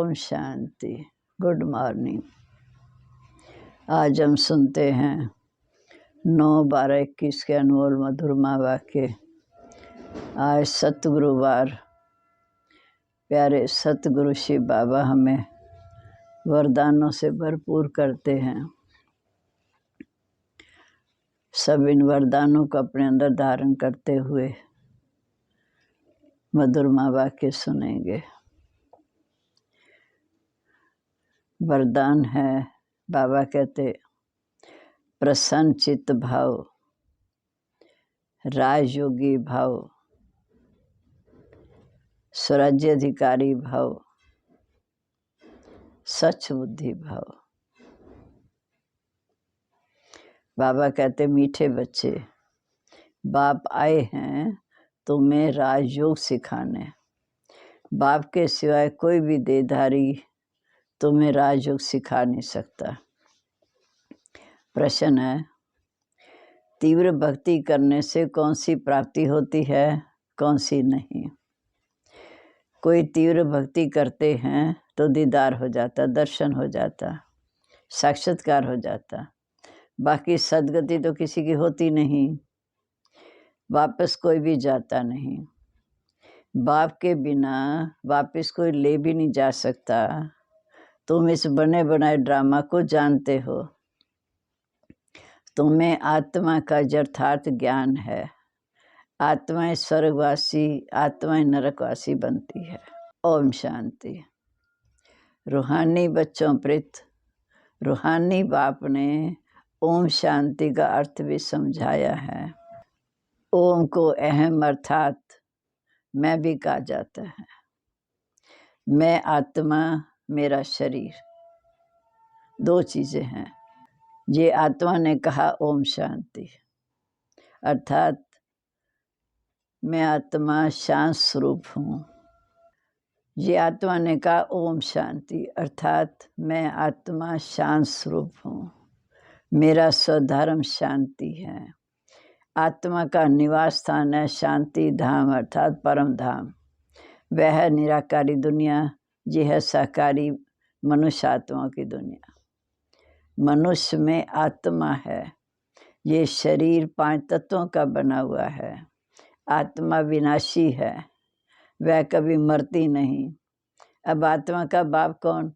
Om Shanti. Good morning. आज हम सुनते हैं 9/12/21 के अनमोल मधुरमा वाक्य। आज सतगुरुवार। प्यारे सतगुरु शिव बाबा हमें वरदानों से भरपूर करते हैं। सब इन वरदानों को अपने अंदर धारण करते हुए मधुरमा वाक्य सुनेंगे। वरदान है, बाबा कहते, प्रसन्न चित्त भाव, राजयोगी भाव, स्वराज्याधिकारी भाव, सच बुद्धि भाव। बाबा कहते, मीठे बच्चे, बाप आए हैं तुम्हें राजयोग सिखाने। बाप के सिवाय कोई भी देहधारी तुम्हें राजयोग सिखा नहीं सकता। प्रश्न है, तीव्र भक्ति करने से कौन सी प्राप्ति होती है, कौन सी नहीं? कोई तीव्र भक्ति करते हैं तो दीदार हो जाता, दर्शन हो जाता, साक्षात्कार हो जाता। बाकी सदगति तो किसी की होती नहीं, वापस कोई भी जाता नहीं। बाप के बिना वापस कोई ले भी नहीं जा सकता। तुम इस बने बनाए ड्रामा को जानते हो। तुम्हें आत्मा का यथार्थ ज्ञान है। आत्माएं स्वर्गवासी, आत्माएं नरकवासी बनती है। ओम शांति। रूहानी बच्चों प्रित, रूहानी बाप ने ओम शांति का अर्थ भी समझाया है। ओम को अहम अर्थात मैं भी कहा जाता है। मैं आत्मा, मेरा शरीर, दो चीज़ें हैं। ये आत्मा ने कहा ओम शांति, अर्थात मैं आत्मा शांत स्वरूप हूँ। ये आत्मा ने कहा ओम शांति, अर्थात मैं आत्मा शांत स्वरूप हूँ। मेरा स्वधर्म शांति है। आत्मा का निवास स्थान है शांति धाम, अर्थात परम धाम। वह है निराकारी दुनिया, ये है साकारी मनुष्य आत्माओं की दुनिया। मनुष्य में आत्मा है। ये शरीर 5 तत्वों का बना हुआ है। आत्मा विनाशी है, वह कभी मरती नहीं। अब आत्मा का बाप कौन?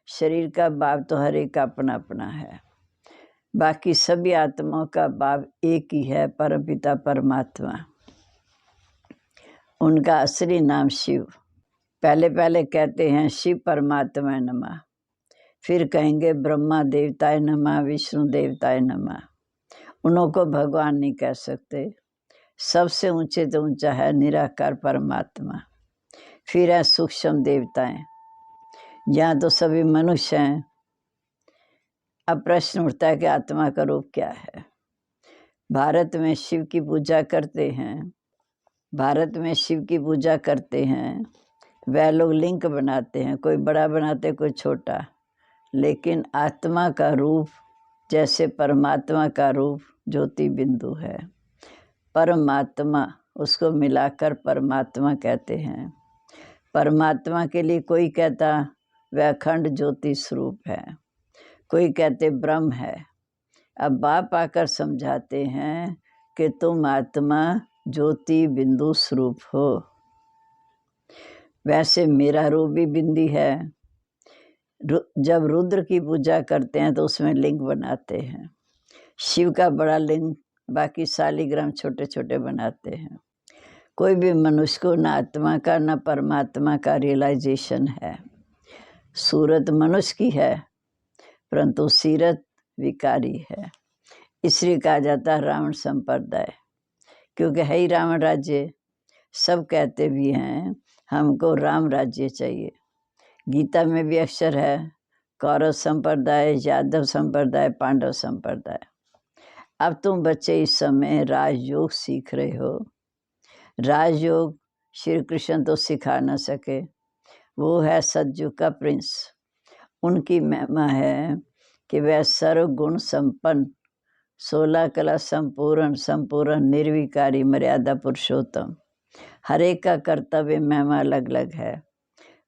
शरीर का बाप तो हर एक का अपना अपना है। बाकी सभी आत्माओं का बाप एक ही है, परमपिता परमात्मा। उनका असली नाम शिव। पहले कहते हैं शिव परमात्मा नमः, फिर कहेंगे ब्रह्मा देवताय नमः, विष्णु देवताय नमः। उनको भगवान नहीं कह सकते। सबसे ऊंचे तो ऊंचा है निराकार परमात्मा। फिर है सूक्ष्म देवताएं। यहाँ तो सभी मनुष्य हैं। अब प्रश्न उठता है कि आत्मा का रूप क्या है? भारत में शिव की पूजा करते हैं। भारत में शिव की पूजा करते हैं। वह लोग लिंग बनाते हैं, कोई बड़ा बनाते, कोई छोटा। लेकिन आत्मा का रूप जैसे परमात्मा का रूप ज्योति बिंदु है। परमात्मा, उसको मिलाकर परमात्मा कहते हैं। परमात्मा के लिए कोई कहता वह अखंड ज्योति स्वरूप है, कोई कहते ब्रह्म है। अब बाप आकर समझाते हैं कि तुम आत्मा ज्योति बिंदु स्वरूप हो। वैसे मेरा रूप भी बिंदी है। जब रुद्र की पूजा करते हैं तो उसमें लिंग बनाते हैं। शिव का बड़ा लिंग, बाकी शालिग्राम छोटे छोटे बनाते हैं। कोई भी मनुष्य को न आत्मा का न परमात्मा का रियलाइजेशन है। सूरत मनुष्य की है, परंतु सीरत विकारी है। इसलिए कहा जाता है रावण संप्रदाय, क्योंकि है ही रावण राज्य। सब कहते भी हैं हमको राम राज्य चाहिए। गीता में भी अक्षर है कौरव संप्रदाय, यादव संप्रदाय, पांडव संप्रदाय। अब तुम बच्चे इस समय राजयोग सीख रहे हो। राजयोग श्री कृष्ण तो सिखा न सके, वो है सतयुग का प्रिंस। उनकी महिमा है कि वह सर्वगुण संपन्न, 16 कला संपूर्ण निर्विकारी मर्यादा पुरुषोत्तम। हर एक का कर्तव्य महिमा अलग अलग है।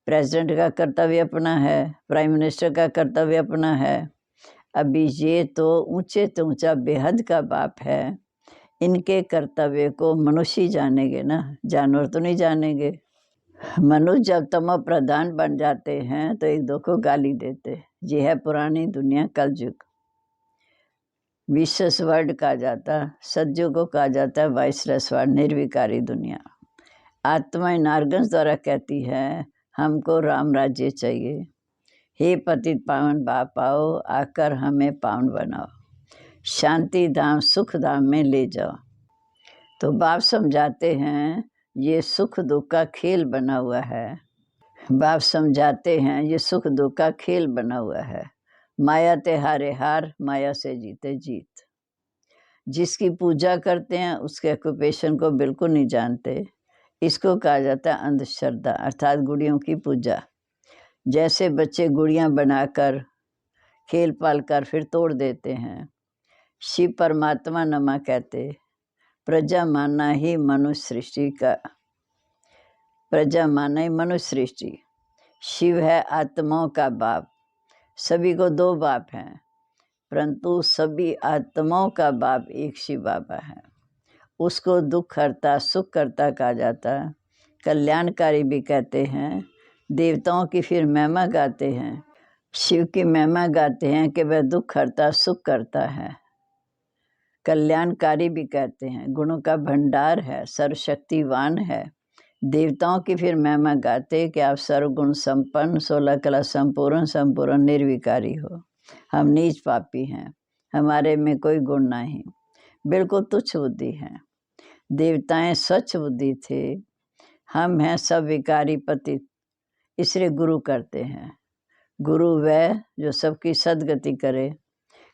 प्रेसिडेंट का कर्तव्य अपना है, प्राइम मिनिस्टर का कर्तव्य अपना है। अभी ये तो ऊंचा बेहद का बाप है, इनके कर्तव्य को मनुष्य ही जानेंगे ना, जानवर तो नहीं जानेंगे। मनुष्य जब तमो प्रधान बन जाते हैं तो एक दो को गाली देते। ये है पुरानी दुनिया, कलयुग। विशेष वर्ड कहा जाता, सज्जों को कहा जाता है वाइसलेस वर्ड, निर्विकारी दुनिया। आत्मा नारगंस द्वारा कहती है हमको राम राज्य चाहिए। हे पतित पावन बाप आओ, आकर हमें पावन बनाओ, शांति धाम सुख धाम में ले जाओ। तो बाप समझाते हैं ये सुख दुख का खेल बना हुआ है। बाप समझाते हैं ये सुख दुख का खेल बना हुआ है। माया ते हारे हार, माया से जीते जीत। जिसकी पूजा करते हैं उसके ऑक्यूपेशन को बिल्कुल नहीं जानते। इसको कहा जाता है अंधश्रद्धा, अर्थात गुड़ियों की पूजा। जैसे बच्चे गुड़ियाँ बनाकर खेल पाल कर फिर तोड़ देते हैं। शिव परमात्मा नमा कहते, प्रजा मानना ही मनुष्य सृष्टि का, प्रजा मानना ही मनुष्य सृष्टि। शिव है आत्माओं का बाप। सभी को दो बाप हैं, परंतु सभी आत्माओं का बाप एक शिव बाबा है। उसको दुख हरता सुख करता कहा जाता है, कल्याणकारी भी कहते हैं। देवताओं की फिर महिमा गाते हैं, शिव की महिमा गाते हैं कि वह दुख हरता सुख करता है। कल्याणकारी भी कहते हैं, गुणों का भंडार है, सर्वशक्तिवान है। देवताओं की फिर महिमा गाते कि आप सर्वगुण संपन्न, 16 कला संपूर्ण संपूर्ण निर्विकारी हो। हम नीच पापी हैं, हमारे में कोई गुण नहीं, बिल्कुल तुच्छ बुद्धि हैं। देवताएं स्वच्छ बुद्धि थे, हम हैं सब विकारी पतित, इसलिए गुरु करते हैं। गुरु वह जो सबकी सदगति करे।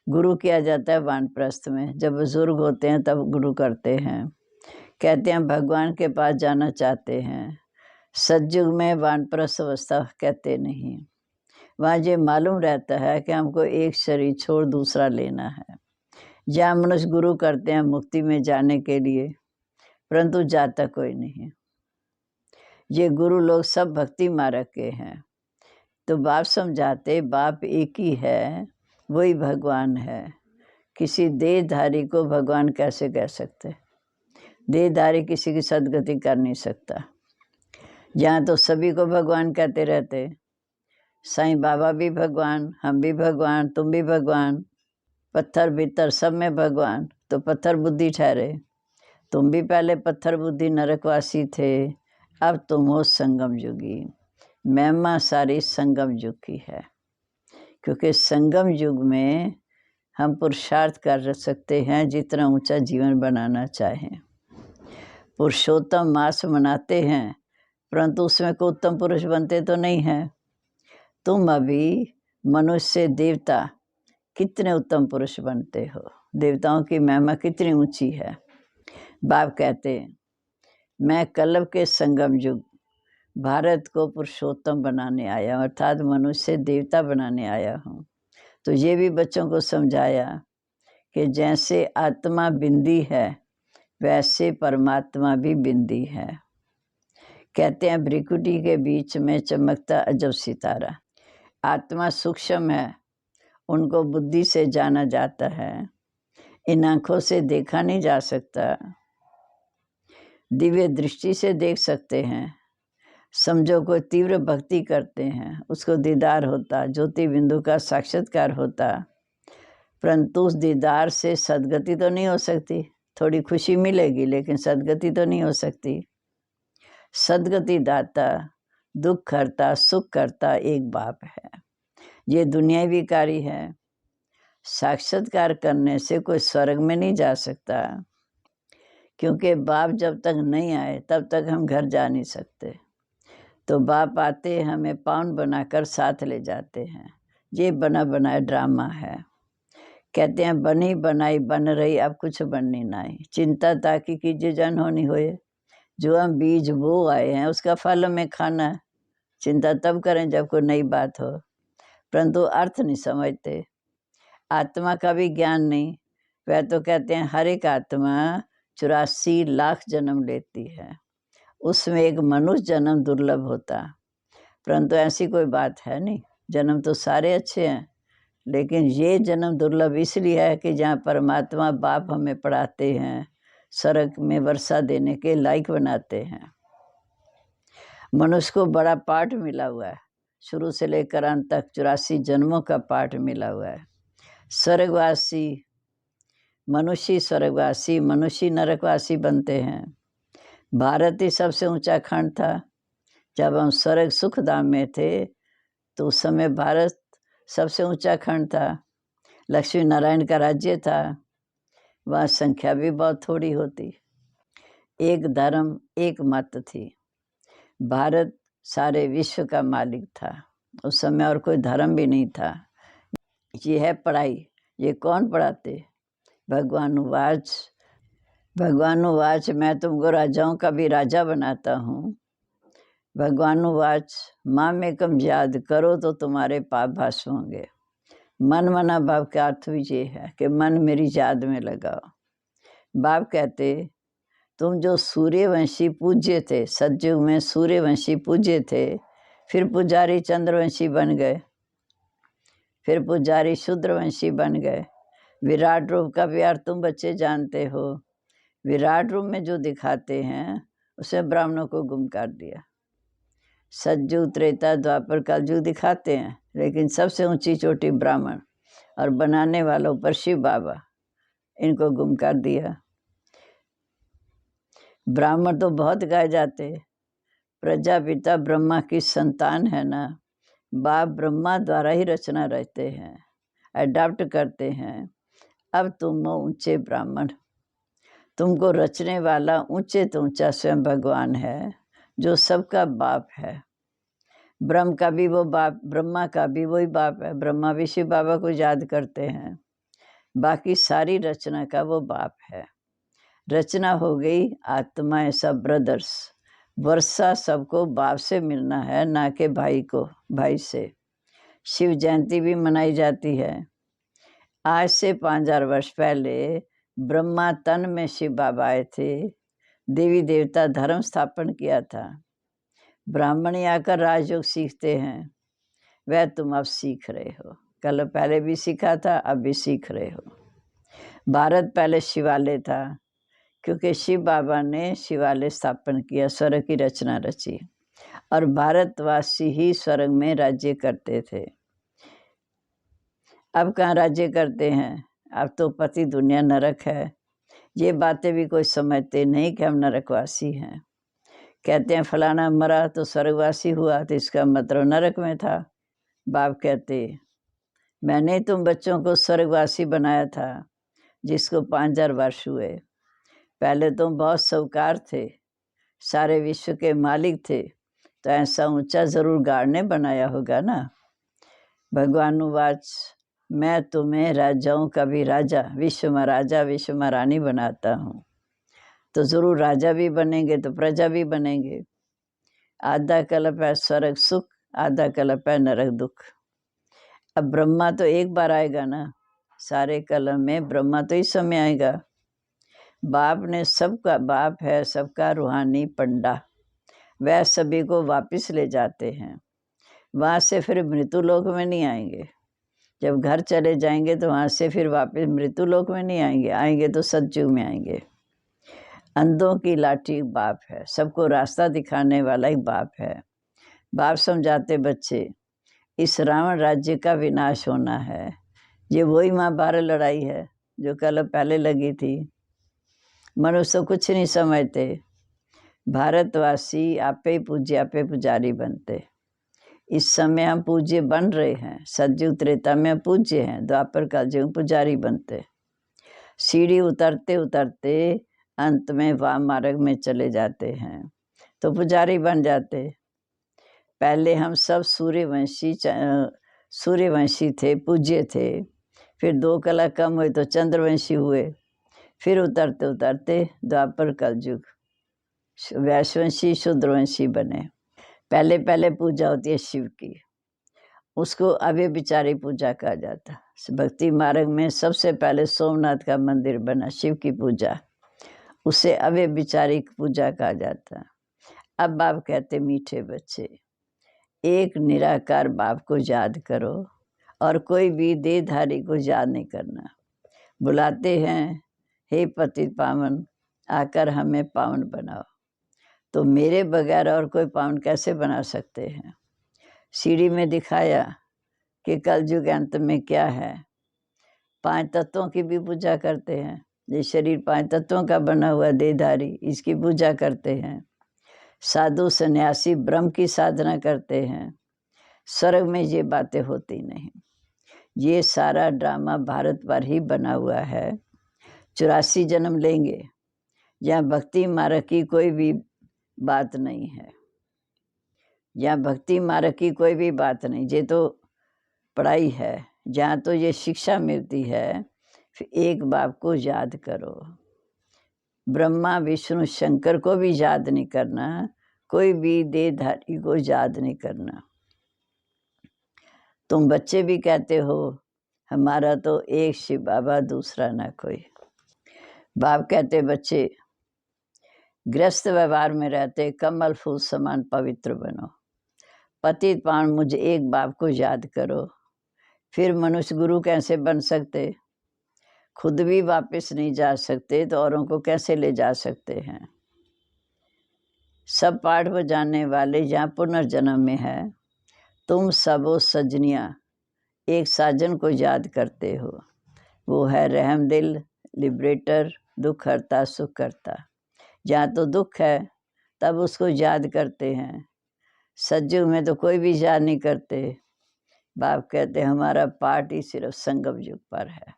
गुरु किया जाता है वानप्रस्थ में, जब बुजुर्ग होते हैं तब गुरु करते हैं। कहते हैं भगवान के पास जाना चाहते हैं। सतयुग में वानप्रस्थ अवस्था कहते नहीं, वहाँ ये मालूम रहता है कि हमको एक शरीर छोड़ दूसरा लेना है। जहाँ मनुष्य गुरु करते हैं मुक्ति में जाने के लिए, परंतु जाता कोई नहीं। ये गुरु लोग सब भक्ति मार्ग के हैं। तो बाप समझाते बाप एक ही है, वही भगवान है। किसी देहधारी को भगवान कैसे कह सकते? देहधारी किसी की सदगति कर नहीं सकता। यहाँ तो सभी को भगवान कहते रहते, साईं बाबा भी भगवान, हम भी भगवान, तुम भी भगवान, पत्थर भीतर सब में भगवान। तो पत्थर बुद्धि ठहरे। तुम भी पहले पत्थर बुद्धि नरकवासी थे, अब तुम हो संगम युगी। महिमा सारी संगम युग की है, क्योंकि संगम युग में हम पुरुषार्थ कर सकते हैं जितना ऊंचा जीवन बनाना चाहें। पुरुषोत्तम मास मनाते हैं, परंतु उसमें कोई उत्तम पुरुष बनते तो नहीं हैं। तुम अभी मनुष्य से देवता कितने उत्तम पुरुष बनते हो, देवताओं की महिमा कितनी ऊंची है। बाप कहते मैं कलयुग के संगम युग भारत को पुरुषोत्तम बनाने आया, अर्थात मनुष्य से देवता बनाने आया हूँ। तो ये भी बच्चों को समझाया कि जैसे आत्मा बिंदी है वैसे परमात्मा भी बिंदी है। कहते हैं भ्रिकुटी के बीच में चमकता अजब सितारा। आत्मा सूक्ष्म है, उनको बुद्धि से जाना जाता है, इन आँखों से देखा नहीं जा सकता। दिव्य दृष्टि से देख सकते हैं। समझो कोई तीव्र भक्ति करते हैं, उसको दीदार होता, ज्योति बिंदु का साक्षात्कार होता, परंतु उस दीदार से सदगति तो नहीं हो सकती। थोड़ी खुशी मिलेगी लेकिन सदगति तो नहीं हो सकती। सदगति दाता, दुख हरता, सुख करता एक बाप है। ये दुनियावी विकारी है। साक्षात्कार करने से कोई स्वर्ग में नहीं जा सकता, क्योंकि बाप जब तक नहीं आए तब तक हम घर जा नहीं सकते। तो बाप आते हमें पावन बनाकर साथ ले जाते हैं। ये बना बनाया ड्रामा है। कहते हैं बनी बनाई बन रही, अब कुछ बननी नहीं। चिंता ताकि कीजिए जन होनी होए। जो हम बीज बो आए हैं उसका फल हमें खाना है। चिंता तब करें जब कोई नई बात हो, परंतु अर्थ नहीं समझते। आत्मा का भी ज्ञान नहीं। वह तो कहते हैं हर एक आत्मा 84 लाख जन्म लेती है, उसमें एक मनुष्य जन्म दुर्लभ होता। परंतु ऐसी कोई बात है नहीं, जन्म तो सारे अच्छे हैं, लेकिन ये जन्म दुर्लभ इसलिए है कि जहाँ परमात्मा बाप हमें पढ़ाते हैं, स्वर्ग में वर्षा देने के लायक बनाते हैं। मनुष्य को बड़ा पाठ मिला हुआ है, शुरू से लेकर अंत तक 84 जन्मों का पाठ मिला हुआ है। स्वर्गवासी मनुष्य स्वर्गवासी, मनुष्य नरकवासी बनते हैं। भारत ही सबसे ऊंचा खंड था। जब हम स्वर्ग सुखधाम में थे तो उस समय भारत सबसे ऊंचा खंड था। लक्ष्मी नारायण का राज्य था, वहाँ संख्या भी बहुत थोड़ी होती। एक धर्म एक मत थी। भारत सारे विश्व का मालिक था। उस समय और कोई धर्म भी नहीं था। ये है पढ़ाई। ये कौन पढ़ाते? भगवान उवाच मैं तुमको राजाओं का भी राजा बनाता हूँ। भगवान उवाच मामेकम याद करो तो तुम्हारे पाप भस्म होंगे। मन मना भाव का अर्थ भी ये है कि मन मेरी याद में लगाओ। बाप कहते तुम जो सूर्यवंशी पूज्य थे, सतयुग में सूर्यवंशी पूज्य थे, फिर पुजारी चंद्रवंशी बन गए, फिर पुजारी शूद्रवंशी बन गए। विराट रूप का भी अर्थ तुम बच्चे जानते हो। विराट रूप में जो दिखाते हैं उसमें ब्राह्मणों को गुम कर दिया। सतयुग त्रेता द्वापर कलयुग दिखाते हैं, लेकिन सबसे ऊंची चोटी ब्राह्मण और बनाने वालों पर शिव बाबा, इनको गुम कर दिया। ब्राह्मण तो बहुत गाए जाते, प्रजापिता ब्रह्मा की संतान है ना। बाप ब्रह्मा द्वारा ही रचना रहते हैं, अडॉप्ट करते हैं। अब तुम ऊंचे ब्राह्मण, तुमको रचने वाला ऊंचे तो ऊंचा स्वयं भगवान है, जो सबका बाप है। ब्रह्म का भी वो बाप, ब्रह्मा का भी वही बाप है। ब्रह्मा भी शिव बाबा को याद करते हैं। बाकी सारी रचना का वो बाप है। रचना हो गई, आत्माएं सब ब्रदर्स। वर्षा सबको बाप से मिलना है, ना कि भाई को भाई से। शिव जयंती भी मनाई जाती है। आज से 5000 वर्ष पहले ब्रह्मा तन में शिव बाबा आए थे, देवी देवता धर्म स्थापन किया था। ब्राह्मण आकर राजयोग सीखते हैं, वह तुम अब सीख रहे हो। कल पहले भी सीखा था, अब भी सीख रहे हो। भारत पहले शिवालय था, क्योंकि शिव बाबा ने शिवालय स्थापन किया, स्वर्ग की रचना रची, और भारतवासी ही स्वर्ग में राज्य करते थे। अब कहाँ राज्य करते हैं? अब तो पति दुनिया नरक है। ये बातें भी कोई समझते नहीं कि हम नरकवासी हैं। कहते हैं फलाना मरा तो स्वर्गवासी हुआ, तो इसका मतलब नरक में था। बाप कहते मैंने तुम बच्चों को स्वर्गवासी बनाया था, जिसको 5000 वर्ष हुए। पहले तुम बहुत साहूकार थे, सारे विश्व के मालिक थे, तो ऐसा ऊंचा जरूर गाड़ ने बनाया होगा ना। भगवान उवाच मैं तुम्हें राजाओं का भी राजा, विश्व महाराजा विश्व महारानी बनाता हूँ। तो जरूर राजा भी बनेंगे तो प्रजा भी बनेंगे। आधा कल्प है स्वर्ग सुख, आधा कल्प है नरक दुख। अब ब्रह्मा तो एक बार आएगा ना, सारे कलम में ब्रह्मा तो इस समय आएगा। बाप ने सबका बाप है, सबका रूहानी पंडा, वह सभी को वापस ले जाते हैं। वहाँ से फिर मृत्यु लोक में नहीं आएंगे। जब घर चले जाएंगे तो वहाँ से फिर वापस मृत्यु लोक में नहीं आएंगे, आएंगे तो सतयुग में आएंगे। अंधों की लाठी बाप है, सबको रास्ता दिखाने वाला ही बाप है। बाप समझाते बच्चे इस रावण राज्य का विनाश होना है। ये वही महाभारत लड़ाई है जो कल पहले लगी थी। मनुष्य कुछ नहीं समझते। भारतवासी आपे पूज्य आपे पुजारी बनते। इस समय हम पूज्य बन रहे हैं। सतयुग त्रेता में पूज्य हैं, द्वापर कलयुग पुजारी बनते। सीढ़ी उतरते उतरते अंत में वाम मार्ग में चले जाते हैं तो पुजारी बन जाते। पहले हम सब सूर्यवंशी थे, पूज्य थे। फिर 2 कला कम हुए तो चंद्रवंशी हुए। फिर उतरते उतरते द्वापर कलयुग वैश्यवंशी शूद्रवंशी बने। पहले पहले पूजा होती है शिव की, उसको अव्यभिचारी पूजा कहा जाता। भक्ति मार्ग में सबसे पहले सोमनाथ का मंदिर बना, शिव की पूजा, उसे अव्यभिचारी पूजा कहा जाता। अब बाप कहते मीठे बच्चे, एक निराकार बाप को याद करो और कोई भी देहधारी को याद नहीं करना। बुलाते हैं, हे पतित पावन, आकर हमें पावन बनाओ। तो मेरे बगैर और कोई पावन कैसे बना सकते हैं? सीढ़ी में दिखाया कि कलयुग अंत में क्या है। 5 तत्वों की भी पूजा करते हैं। ये शरीर 5 तत्वों का बना हुआ देहधारी, इसकी पूजा करते हैं। साधु सन्यासी ब्रह्म की साधना करते हैं। स्वर्ग में ये बातें होती नहीं। ये सारा ड्रामा भारत पर ही बना हुआ है। 84 जन्म लेंगे। यहाँ भक्ति मार्ग की कोई भी बात नहीं है। यहाँ भक्ति मार्ग की कोई भी बात नहीं। ये तो पढ़ाई है। जहाँ तो ये शिक्षा मिलती है, फिर एक बाप को याद करो। ब्रह्मा विष्णु शंकर को भी याद नहीं करना, कोई भी देहधारी को याद नहीं करना। तुम बच्चे भी कहते हो हमारा तो एक शिव बाबा, दूसरा ना कोई। बाप कहते बच्चे गृहस्थ व्यवहार में रहते कमल फूल समान पवित्र बनो। पतित पावन मुझे एक बाप को याद करो। फिर मनुष्य गुरु कैसे बन सकते? खुद भी वापस नहीं जा सकते तो औरों को कैसे ले जा सकते हैं? सब पाठ बजाने वाले यहाँ पुनर्जन्म में है। तुम सबो सजनिया एक साजन को याद करते हो। वो है रहम दिल, लिबरेटर, दुख हरता, सुख करता। जहाँ तो दुख है तब उसको याद करते हैं। सतयुग में तो कोई भी याद नहीं करते। बाप कहते हमारा पाठ ही सिर्फ संगम युग पर है।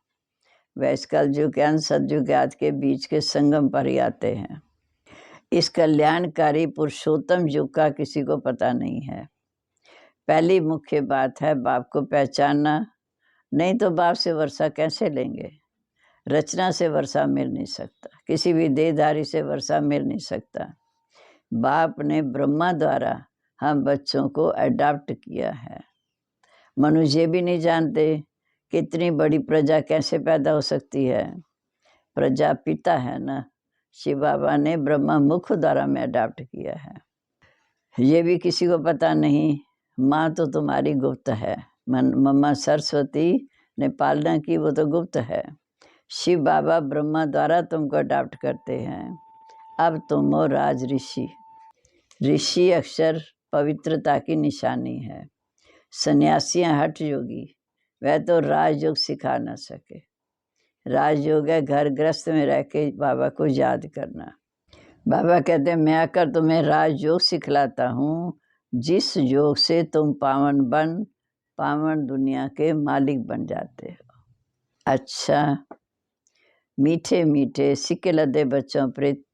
वैसकल युग के अंत सतयुग आदि के बीच के संगम पर ही आते हैं। इस कल्याणकारी पुरुषोत्तम युग का किसी को पता नहीं है। पहली मुख्य बात है बाप को पहचानना। नहीं तो बाप से वर्षा कैसे लेंगे? रचना से वर्षा मिल नहीं सकता, किसी भी देहधारी से वर्षा मिल नहीं सकता। बाप ने ब्रह्मा द्वारा हम बच्चों को अडॉप्ट किया है। मनुष्य भी नहीं जानते कि इतनी बड़ी प्रजा कैसे पैदा हो सकती है। प्रजा पिता है ना, शिव बाबा ने ब्रह्मा मुख द्वारा में अडॉप्ट किया है। ये भी किसी को पता नहीं। माँ तो तुम्हारी गुप्त है। मम्मा सरस्वती ने पालना की, वो तो गुप्त है। शिव बाबा ब्रह्मा द्वारा तुमको अडॉप्ट करते हैं। अब तुम हो राज ऋषि। ऋषि अक्षर पवित्रता की निशानी है। सन्यासियाँ हठ योगी, वह तो राजयोग सिखा न सके। राजयोग है घर गृहस्थ में रह के बाबा को याद करना। बाबा कहते हैं मैं आकर तुम्हें राजयोग सिखलाता हूँ, जिस योग से तुम पावन दुनिया के मालिक बन जाते हो। अच्छा, मीठे मीठे सिक्के लदे बच्चों प्रीत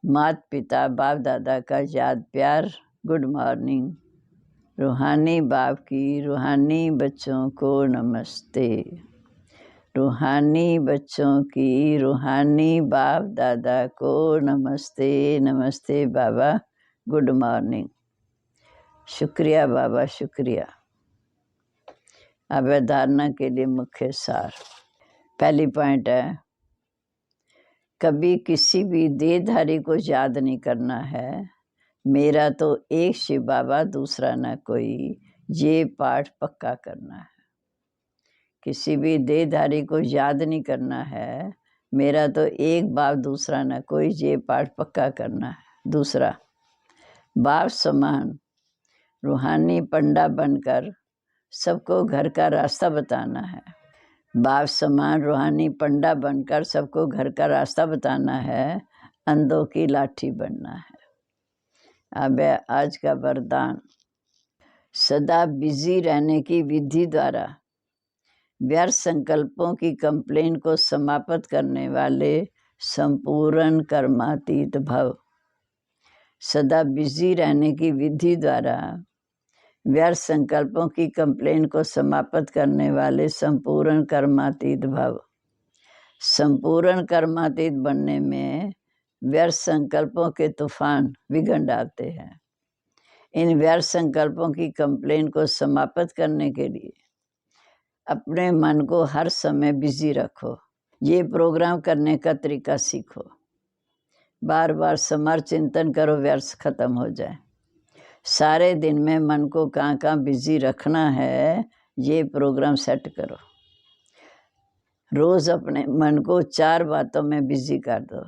माता पिता बाप दादा का याद प्यार। Good morning. रूहानी बाप की रूहानी बच्चों को नमस्ते। रूहानी बच्चों की रूहानी बाप दादा को नमस्ते। नमस्ते बाबा, गुड मॉर्निंग। शुक्रिया बाबा, शुक्रिया। अब धारणा के लिए मुख्य सार। पहली पॉइंट है, कभी किसी भी देहधारी को याद नहीं करना है। मेरा तो एक शिव बाबा, दूसरा ना कोई। ये पाठ पक्का करना है। किसी भी देहधारी को याद नहीं करना है। मेरा तो एक बाप, दूसरा ना कोई। ये पाठ पक्का करना है। दूसरा, बाप समान रूहानी पंडा बनकर सबको घर का रास्ता बताना है। बाप समान रूहानी पंडा बनकर सबको घर का रास्ता बताना है। अंधों की लाठी बनना है। अब आज का वरदान, सदा बिजी रहने की विधि द्वारा व्यर्थ संकल्पों की कंप्लेन को समाप्त करने वाले संपूर्ण कर्मातीत भव। सदा बिजी रहने की विधि द्वारा व्यर्थ संकल्पों की कंप्लेन को समाप्त करने वाले संपूर्ण कर्मातीत भव। संपूर्ण कर्मातीत बनने में व्यर्थ संकल्पों के तूफान विघ्न डालते हैं। इन व्यर्थ संकल्पों की कंप्लेन को समाप्त करने के लिए अपने मन को हर समय बिजी रखो। ये प्रोग्राम करने का तरीका सीखो। बार बार समर चिंतन करो, व्यर्थ खत्म हो जाए। सारे दिन में मन को कहाँ कहाँ बिजी रखना है, ये प्रोग्राम सेट करो। रोज़ अपने मन को 4 बातों में बिजी कर दो।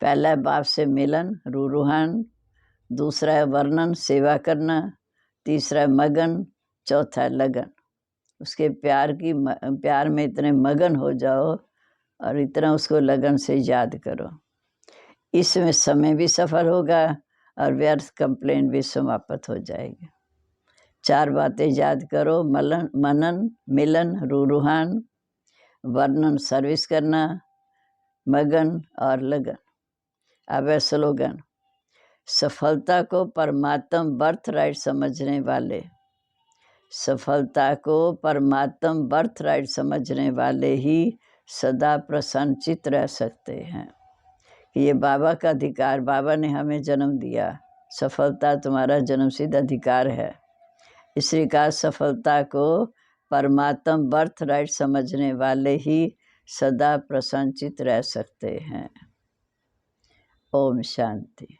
पहला है बाप से मिलन, रूहान। दूसरा है वर्णन, सेवा करना। तीसरा है मगन। चौथा है लगन। उसके प्यार में इतने मगन हो जाओ और इतना उसको लगन से याद करो। इसमें समय भी सफल होगा और व्यर्थ कंप्लेंट भी समाप्त हो जाएगी। 4 बातें याद करो, मनन, मिलन, रूहान, वर्णन, सर्विस करना, मगन और लगन। अब है स्लोगन, सफलता को परमात्म बर्थ राइट समझने वाले, सफलता को परमात्म बर्थ राइट समझने वाले ही सदा प्रसन्नचित रह सकते हैं। कि ये बाबा का अधिकार, बाबा ने हमें जन्म दिया, सफलता तुम्हारा जन्मसिद्ध अधिकार है। इसलिए कहा सफलता को परमात्म बर्थ राइट समझने वाले ही सदा प्रसन्नचित रह सकते हैं। ओम शांति।